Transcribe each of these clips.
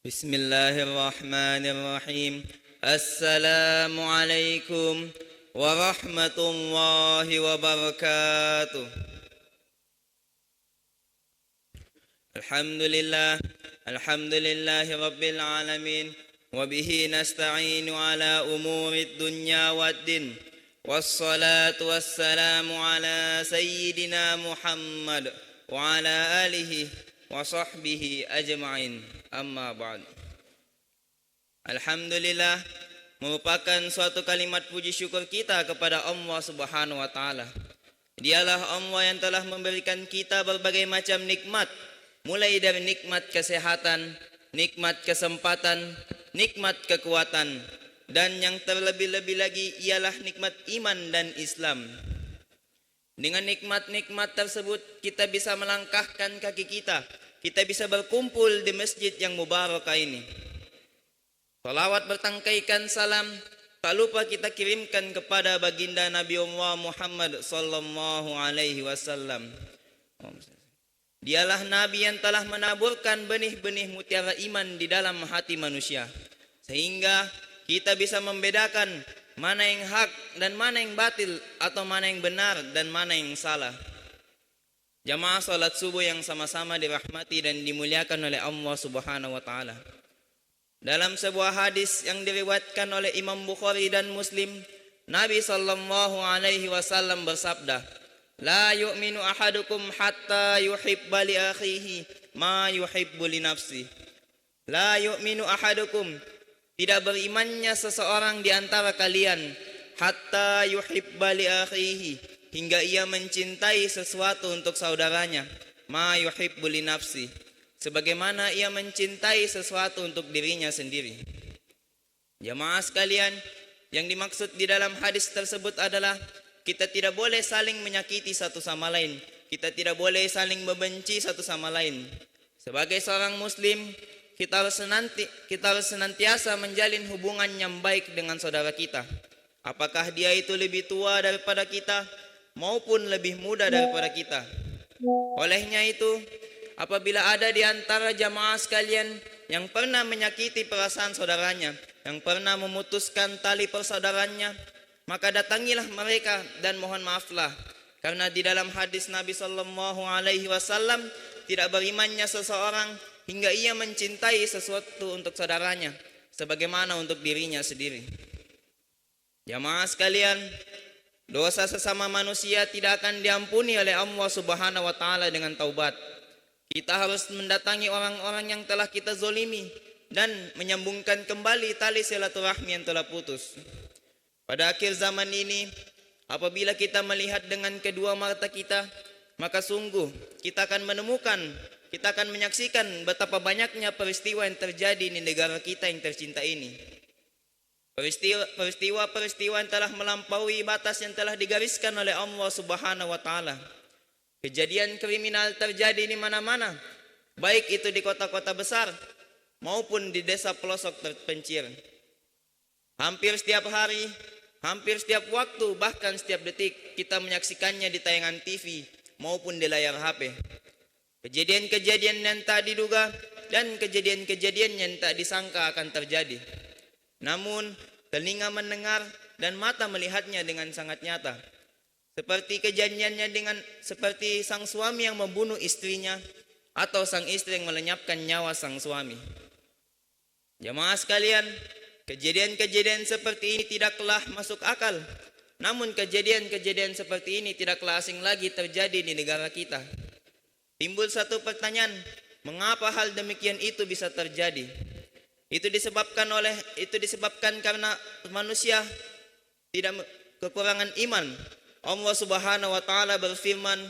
Bismillahirrahmanirrahim. Assalamualaikum warahmatullahi wabarakatuh. Alhamdulillahi rabbil alamin. Wabihi nasta'inu ala umurid dunya waddin. Wassalatu wassalamu ala sayyidina Muhammad wa ala alihi wa sahbihi ajma'in. Amma ba'd. Alhamdulillah, merupakan suatu kalimat puji syukur kita kepada Allah Subhanahu wa taala. Dialah Allah yang telah memberikan kita berbagai macam nikmat, mulai dari nikmat kesehatan, nikmat kesempatan, nikmat kekuatan, dan yang terlebih-lebih lagi ialah nikmat iman dan Islam. Dengan nikmat-nikmat tersebut kita bisa melangkahkan kaki kita bisa berkumpul di masjid yang mubarakah ini. Salawat bertangkaikan salam tak lupa kita kirimkan kepada baginda Nabi Allah Muhammad sallallahu alaihi wasallam. Dialah Nabi yang telah menaburkan benih-benih mutiara iman di dalam hati manusia, sehingga kita bisa membedakan mana yang hak dan mana yang batil, atau mana yang benar dan mana yang salah. Jamaah salat subuh yang sama-sama dirahmati dan dimuliakan oleh Allah Subhanahu wa taala. Dalam sebuah hadis yang diriwayatkan oleh Imam Bukhari dan Muslim, Nabi sallallahu alaihi wasallam bersabda, "La yu'minu ahadukum hatta yuhibba li akhihi ma yuhibbu li nafsihi." La yu'minu ahadukum, tidak berimannya seseorang di antara kalian, hatta yuhibba li akhihi, hingga ia mencintai sesuatu untuk saudaranya, ma yuhibbu li nafsi, sebagaimana ia mencintai sesuatu untuk dirinya sendiri. Jamaah sekalian, yang dimaksud di dalam hadis tersebut adalah kita tidak boleh saling menyakiti satu sama lain, kita tidak boleh saling membenci satu sama lain. Sebagai seorang muslim, kita harus senantiasa menjalin hubungan yang baik dengan saudara kita, apakah dia itu lebih tua daripada kita maupun lebih muda daripada kita. Olehnya itu, apabila ada di antara jamaah sekalian yang pernah menyakiti perasaan saudaranya, yang pernah memutuskan tali persaudaranya, maka datangilah mereka dan mohon maaflah, karena di dalam hadis Nabi sallallahu alaihi wasallam, tidak berimannya seseorang hingga ia mencintai sesuatu untuk saudaranya sebagaimana untuk dirinya sendiri. Jamaah sekalian, dosa sesama manusia tidak akan diampuni oleh Allah Subhanahu wa taala dengan taubat. Kita harus mendatangi orang-orang yang telah kita zolimi dan menyambungkan kembali tali silaturahmi yang telah putus. Pada akhir zaman ini, apabila kita melihat dengan kedua mata kita, maka sungguh kita akan menyaksikan betapa banyaknya peristiwa yang terjadi di negara kita yang tercinta ini. Peristiwa-peristiwa yang telah melampaui batas yang telah digariskan oleh Allah Subhanahu wa taala. Kejadian kriminal terjadi di mana-mana, baik itu di kota-kota besar maupun di desa pelosok terpencil. Hampir setiap hari, hampir setiap waktu, bahkan setiap detik kita menyaksikannya di tayangan TV maupun di layar HP. Kejadian-kejadian yang tak diduga dan kejadian-kejadian yang tak disangka akan terjadi. Namun, telinga mendengar dan mata melihatnya dengan sangat nyata. Seperti sang suami yang membunuh istrinya, atau sang istri yang melenyapkan nyawa sang suami. Jamaah sekalian, kejadian-kejadian seperti ini tidaklah masuk akal. Namun kejadian-kejadian seperti ini tidaklah asing lagi terjadi di negara kita. Timbul satu pertanyaan, mengapa hal demikian itu bisa terjadi? Itu disebabkan karena manusia tidak kekurangan iman. Allah Subhanahu wa taala berfirman,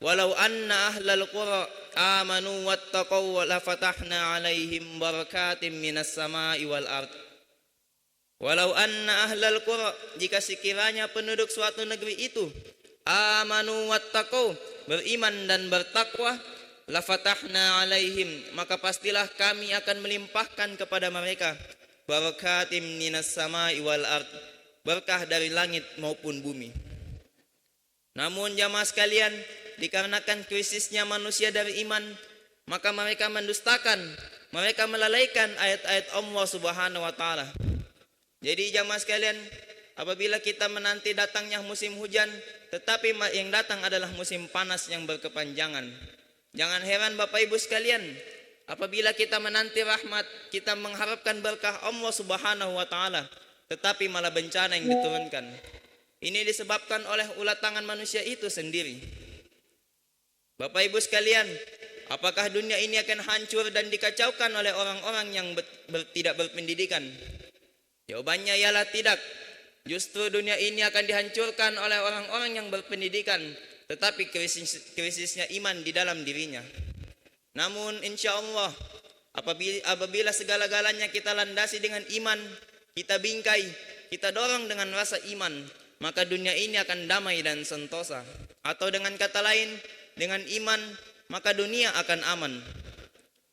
"Walau anna ahlal qura amanu wattaqaw la fatahna 'alaihim barakatim minas sama'i wal ard." Walau anna ahlal qura, jika sekiranya penduduk suatu negeri itu amanu wattaqaw, beriman dan bertakwa, la fatahna 'alaihim, maka pastilah kami akan melimpahkan kepada mereka barakatim minas sama'i wal ard, berkah dari langit maupun bumi. Namun jamaah sekalian, dikarenakan krisisnya manusia dari iman, maka mereka mendustakan, mereka melalaikan ayat-ayat Allah Subhanahu wa taala. Jadi jamaah sekalian, apabila kita menanti datangnya musim hujan, tetapi yang datang adalah musim panas yang berkepanjangan. Jangan heran Bapak Ibu sekalian, apabila kita menanti rahmat, kita mengharapkan berkah Allah Subhanahu wa taala, tetapi malah bencana yang diturunkan. Ini disebabkan oleh ulah tangan manusia itu sendiri. Bapak Ibu sekalian, apakah dunia ini akan hancur dan dikacaukan oleh orang-orang yang tidak berpendidikan? Jawabannya ialah tidak. Justru dunia ini akan dihancurkan oleh orang-orang yang berpendidikan, tetapi krisisnya iman di dalam dirinya. Namun insya Allah, apabila segala-galanya kita landasi dengan iman, kita bingkai, kita dorong dengan rasa iman, maka dunia ini akan damai dan sentosa. Atau dengan kata lain, dengan iman, maka dunia akan aman.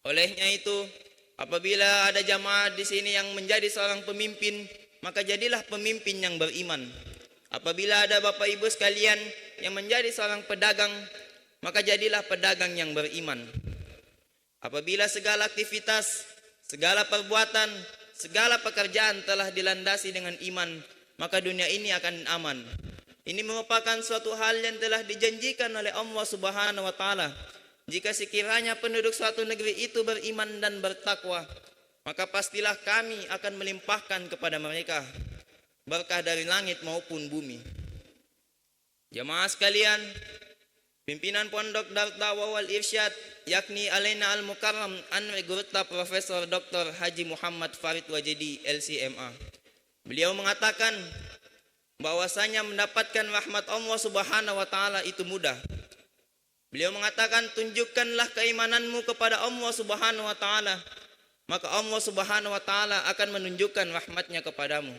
Olehnya itu, apabila ada jamaah di sini yang menjadi seorang pemimpin, maka jadilah pemimpin yang beriman. Apabila ada Bapak Ibu sekalian yang menjadi seorang pedagang, maka jadilah pedagang yang beriman. Apabila segala aktivitas, segala perbuatan, segala pekerjaan telah dilandasi dengan iman, maka dunia ini akan aman. Ini merupakan suatu hal yang telah dijanjikan oleh Allah Subhanahu wa taala. Jika sekiranya penduduk suatu negeri itu beriman dan bertakwa, maka pastilah kami akan melimpahkan kepada mereka berkah dari langit maupun bumi. Jamaah sekalian, pimpinan Pondok Darut Da'wah wal Irsyad, yakni Alaina Al-Mukarram Anwar Gurta Profesor Dr. Haji Muhammad Farid Wajidi LCMA. Beliau mengatakan bahwasanya mendapatkan rahmat Allah Subhanahu wa taala itu mudah. Beliau mengatakan, tunjukkanlah keimananmu kepada Allah Subhanahu wa taala, maka Allah Subhanahu wa taala akan menunjukkan rahmatnya kepadamu.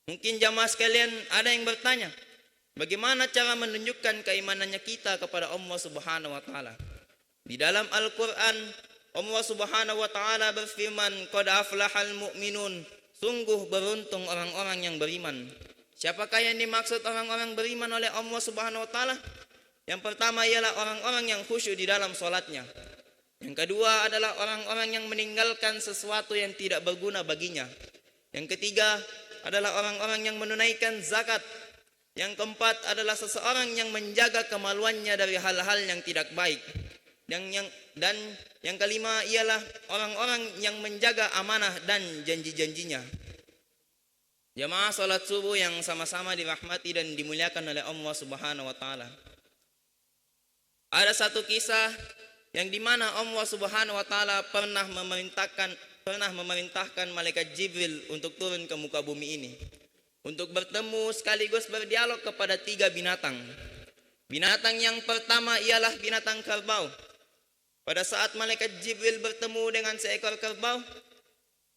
Mungkin jamaah sekalian ada yang bertanya, bagaimana cara menunjukkan keimanannya kita kepada Allah Subhanahu wa taala? Di dalam Al-Qur'an, Allah Subhanahu wa taala berfirman, qad aflahal mu'minun, sungguh beruntung orang-orang yang beriman. Siapakah yang dimaksud orang-orang beriman oleh Allah Subhanahu wa taala? Yang pertama ialah orang-orang yang khusyuk di dalam salatnya. Yang kedua adalah orang-orang yang meninggalkan sesuatu yang tidak berguna baginya. Yang ketiga adalah orang-orang yang menunaikan zakat. Yang keempat adalah seseorang yang menjaga kemaluannya dari hal-hal yang tidak baik. Dan yang kelima ialah orang-orang yang menjaga amanah dan janji-janjinya. Jamaah salat subuh yang sama-sama dirahmati dan dimuliakan oleh Allah Subhanahu wa taala. Ada satu kisah yang dimana Allah Subhanahu wa taala pernah memerintahkan malaikat Jibril untuk turun ke muka bumi ini untuk bertemu sekaligus berdialog kepada 3 binatang. Binatang yang pertama ialah binatang kerbau. Pada saat malaikat Jibril bertemu dengan seekor kerbau,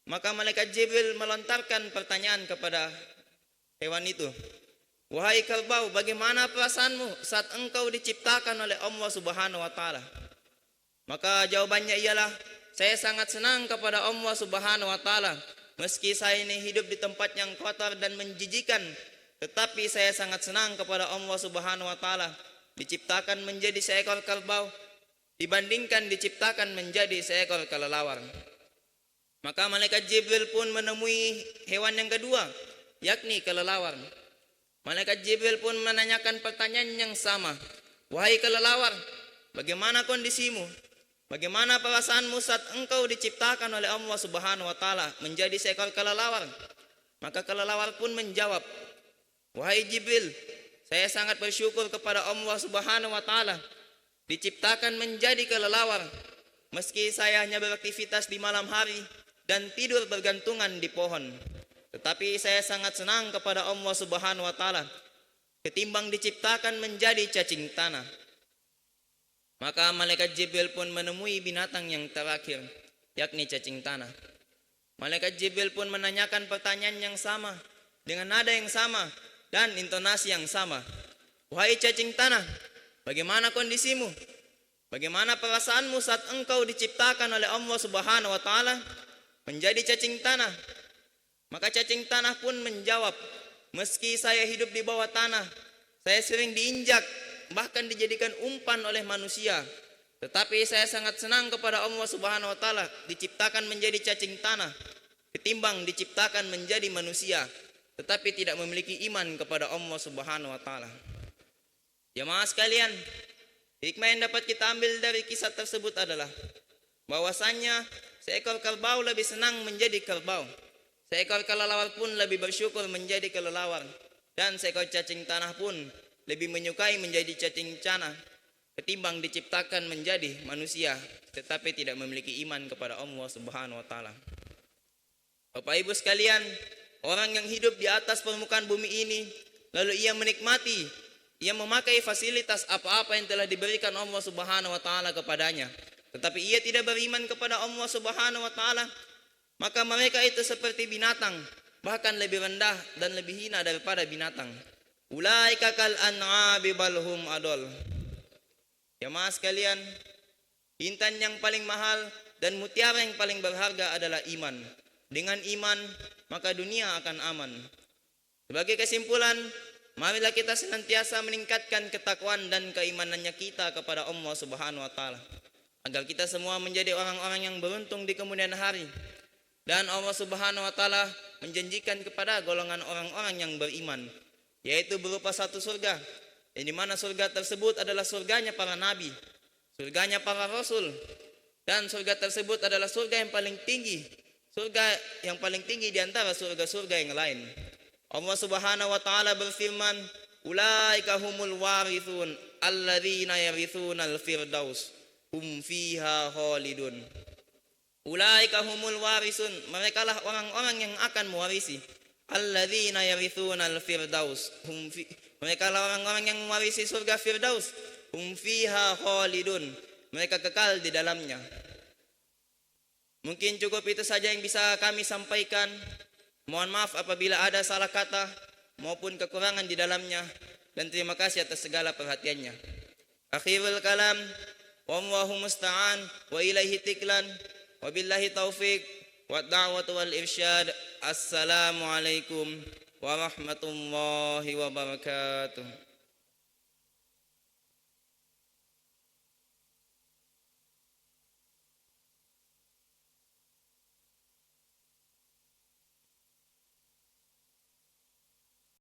maka malaikat Jibril melontarkan pertanyaan kepada hewan itu. Wahai kerbau, bagaimana perasaanmu saat engkau diciptakan oleh Allah Subhanahu wa taala? Maka jawabannya ialah, saya sangat senang kepada Allah Subhanahu wa taala. Meski saya ini hidup di tempat yang kotor dan menjijikan, tetapi saya sangat senang kepada Allah Subhanahu wa taala diciptakan menjadi seekor kerbau dibandingkan diciptakan menjadi seekor kelelawar. Maka malaikat Jibril pun menemui hewan yang kedua, yakni kelelawar. Malaikat Jibril pun menanyakan pertanyaan yang sama. Wahai kelelawar, bagaimana kondisimu? Bagaimana perasaanmu saat engkau diciptakan oleh Allah Subhanahu wa taala menjadi seekor kelelawar? Maka kelelawar pun menjawab, wahai Jibril, saya sangat bersyukur kepada Allah Subhanahu wa taala diciptakan menjadi kelelawar. Meski saya hanya beraktivitas di malam hari dan tidur bergantungan di pohon, tetapi saya sangat senang kepada Allah Subhanahu wa taala ketimbang diciptakan menjadi cacing tanah. Maka malaikat Jibril pun menemui binatang yang terakhir, yakni cacing tanah. Malaikat Jibril pun menanyakan pertanyaan yang sama dengan nada yang sama dan intonasi yang sama. Wahai cacing tanah, bagaimana kondisimu? Bagaimana perasaanmu saat engkau diciptakan oleh Allah Subhanahu wa taala menjadi cacing tanah? Maka cacing tanah pun menjawab, meski saya hidup di bawah tanah, saya sering diinjak, bahkan dijadikan umpan oleh manusia. Tetapi saya sangat senang kepada Allah Subhanahu wa taala diciptakan menjadi cacing tanah ketimbang diciptakan menjadi manusia tetapi tidak memiliki iman kepada Allah Subhanahu wa taala. Jemaah sekalian, hikmah yang dapat kita ambil dari kisah tersebut adalah bahwasannya seekor kerbau lebih senang menjadi kerbau, seekor kelelawar pun lebih bersyukur menjadi kelelawar, dan seekor cacing tanah pun lebih menyukai menjadi cacing tanah ketimbang diciptakan menjadi manusia tetapi tidak memiliki iman kepada Allah Subhanahu wa taala. Bapak Ibu sekalian, orang yang hidup di atas permukaan bumi ini lalu ia menikmati, ia memakai fasilitas apa-apa yang telah diberikan Allah Subhanahu wa taala kepadanya, tetapi ia tidak beriman kepada Allah Subhanahu wa taala, maka mereka itu seperti binatang, bahkan lebih rendah dan lebih hina daripada binatang. Ulaika kal an'ami bal hum adall. Jemaah sekalian, intan yang paling mahal dan mutiara yang paling berharga adalah iman. Dengan iman, maka dunia akan aman. Sebagai kesimpulan, marilah kita senantiasa meningkatkan ketakwaan dan keimanannya kita kepada Allah Subhanahu wa taala, agar kita semua menjadi orang-orang yang beruntung di kemudian hari. Dan Allah Subhanahu wa taala menjanjikan kepada golongan orang-orang yang beriman, yaitu berupa satu surga, yang dimana surga tersebut adalah surganya para nabi, surganya para rasul, dan surga tersebut adalah surga yang paling tinggi, surga yang paling tinggi di antara surga-surga yang lain. Allah Subhanahu wa taala berfirman, ulaika humul warithun alladzina yarithunal firdaus hum fiha khalidun. Ulaika humul warisun, merekalah orang-orang yang akan mewarisi, alladzina yarithunal firdaus, mereka lah orang-orang yang mewarisi surga Firdaus. Hum fiha khalidun, mereka kekal di dalamnya. Mungkin cukup itu saja yang bisa kami sampaikan. Mohon maaf apabila ada salah kata maupun kekurangan di dalamnya, dan terima kasih atas segala perhatiannya. Akhirul kalam, wallahu musta'an wa ilaihi tiklan, wa billahi taufiq wa da'watu wal irsyad. Assalamualaikum warahmatullahi wabarakatuh.